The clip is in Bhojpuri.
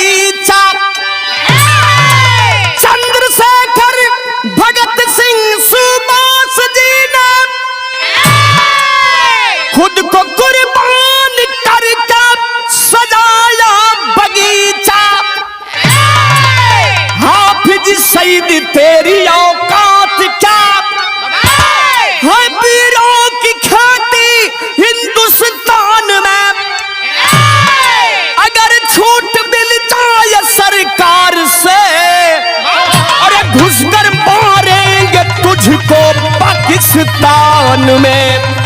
बगीचा। चंद्रशेखर भगत सिंह सुभाष जी ने खुद को कुर्बान करके सजाया बगीचा। हाफिज सईद तेरी औकात क्या है, वीरों की खेती हिंदुस्तान में। अगर छूट मिल जाए सरकार से, अरे घुसकर मारेंगे तुझको पाकिस्तान में।